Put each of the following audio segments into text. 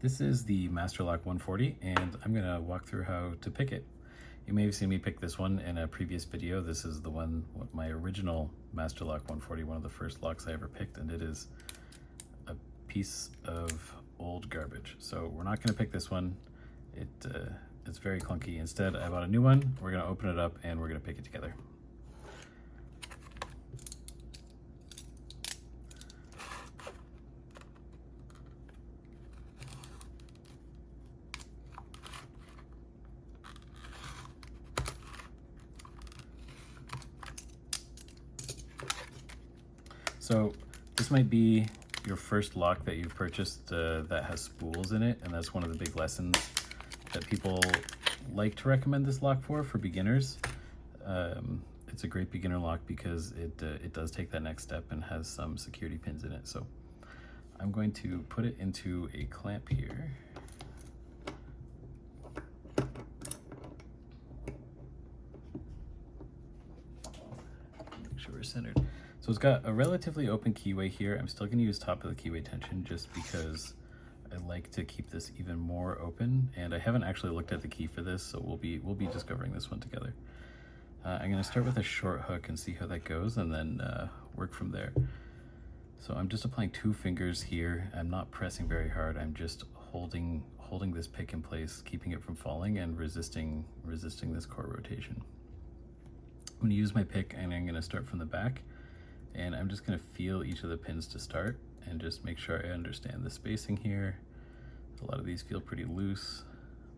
This is the MasterLock 140, and I'm going to walk through how to pick it. You may have seen me pick this one in a previous video. This is the one, my original MasterLock 140, one of the first locks I ever picked, and it is a piece of old garbage. So we're not going to pick this one. It's very clunky. Instead, I bought a new one. We're going to open it up and we're going to pick it together. So this might be your first lock that you've purchased that has spools in it, and that's one of the big lessons that people like to recommend this lock for beginners. It's a great beginner lock because it does take that next step and has some security pins in it. So I'm going to put it into a clamp here. Make sure we're centered. So it's got a relatively open keyway here. I'm still gonna use top of the keyway tension just because I like to keep this even more open, and I haven't actually looked at the key for this, so we'll be discovering this one together. I'm gonna start with a short hook and see how that goes, and then work from there. So I'm just applying 2 fingers here. I'm not pressing very hard. I'm just holding this pick in place, keeping it from falling and resisting this core rotation. I'm gonna use my pick and I'm gonna start from the back, and I'm just gonna feel each of the pins to start and just make sure I understand the spacing here. A lot of these feel pretty loose.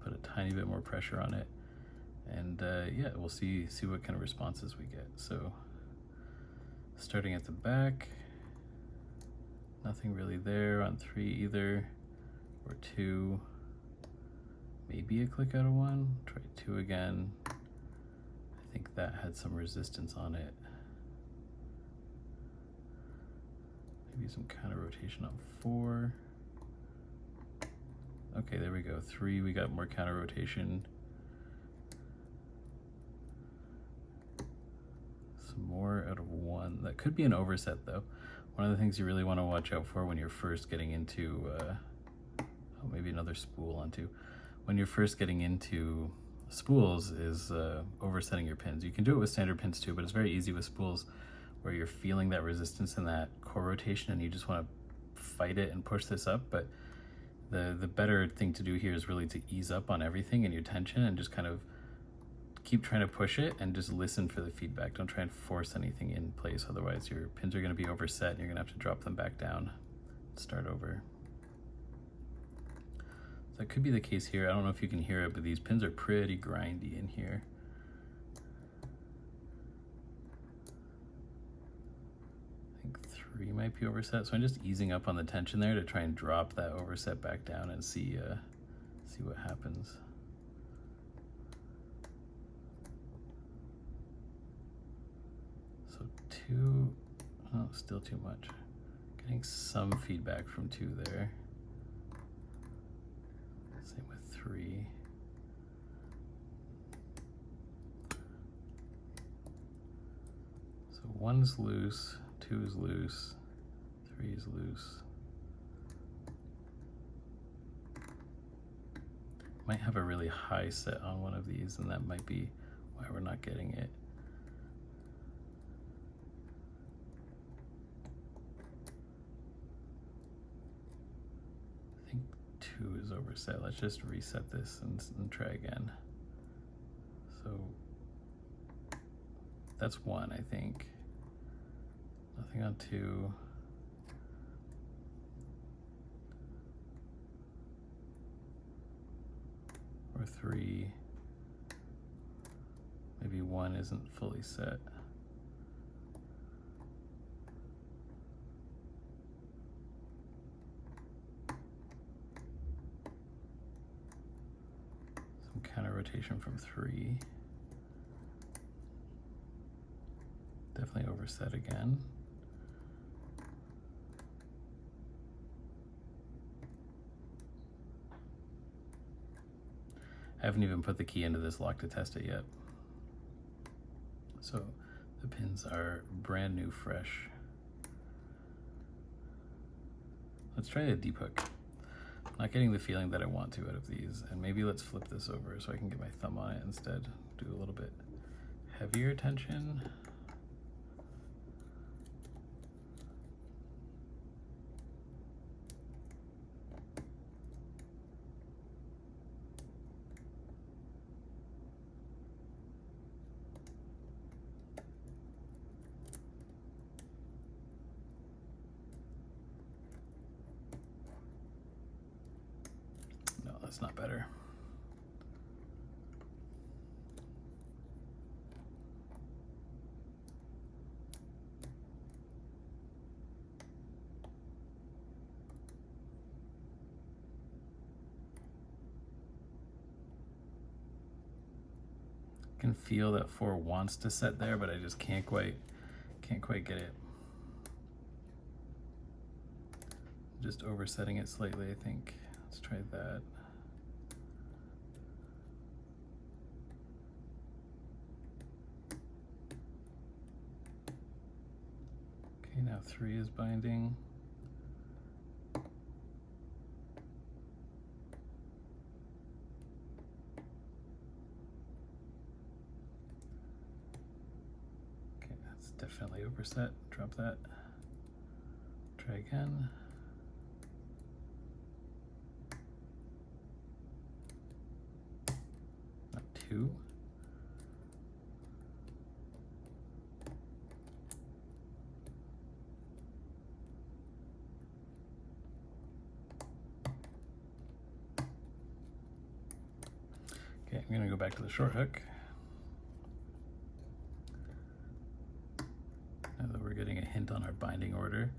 Put a tiny bit more pressure on it, and yeah, we'll see what kind of responses we get. So starting at the back, nothing really there on 3 either, or 2, maybe a click out of 1. Try 2 again. I think that had some resistance on it. Maybe some counter rotation on 4. Okay, there we go. 3, we got more counter rotation. Some more out of 1. That could be an overset though. One of the things you really want to watch out for when you're first getting into, oh, maybe another spool on 2. When you're first getting into spools is oversetting your pins. You can do it with standard pins too, but it's very easy with spools, where you're feeling that resistance and that core rotation and you just want to fight it and push this up. But the better thing to do here is really to ease up on everything and your tension and just kind of keep trying to push it and just listen for the feedback. Don't try and force anything in place, otherwise your pins are going to be overset and you're going to have to drop them back down and start over. So that could be the case here. I don't know if you can hear it, but these pins are pretty grindy in here. I think 3 might be overset, so I'm just easing up on the tension there to try and drop that overset back down and see what happens. So 2, oh, still too much. Getting some feedback from 2 there. Same with 3. So 1's loose, 2 is loose, 3 is loose. Might have a really high set on one of these, and that might be why we're not getting it. I think 2 is overset. Let's just reset this and try again. So that's 1, I think. Nothing on 2. Or 3. Maybe 1 isn't fully set. Some counter rotation from 3. Definitely overset again. I haven't even put the key into this lock to test it yet. So the pins are brand new, fresh. Let's try a deep hook. I'm Not getting the feeling that I want to out of these. And maybe let's flip this over so I can get my thumb on it instead. Do a little bit heavier tension. No, that's not better. Can feel that 4 wants to set there, but I just can't quite get it. Just oversetting it slightly, I think. Let's try that. Okay, now 3 is binding. Definitely overset, drop that. Try again. Not 2. Okay, I'm gonna go back to the short hook. We're getting a hint on our binding order.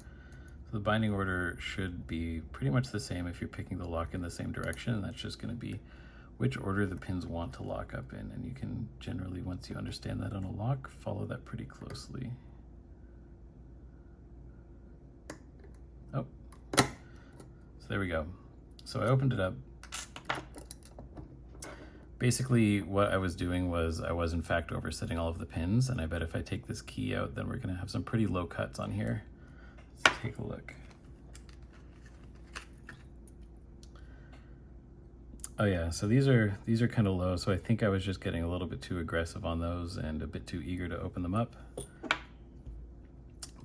So the binding order should be pretty much the same if you're picking the lock in the same direction. That's just going to be which order the pins want to lock up in. And you can generally, once you understand that on a lock, follow that pretty closely. Oh, so there we go. So I opened it up. Basically, what I was doing was I was in fact oversetting all of the pins, and I bet if I take this key out, then we're gonna have some pretty low cuts on here. Let's take a look. Oh yeah, so these are kind of low, so I think I was just getting a little bit too aggressive on those and a bit too eager to open them up.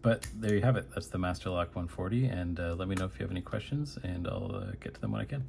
But there you have it. That's the MasterLock 140, and let me know if you have any questions, and I'll get to them when I can.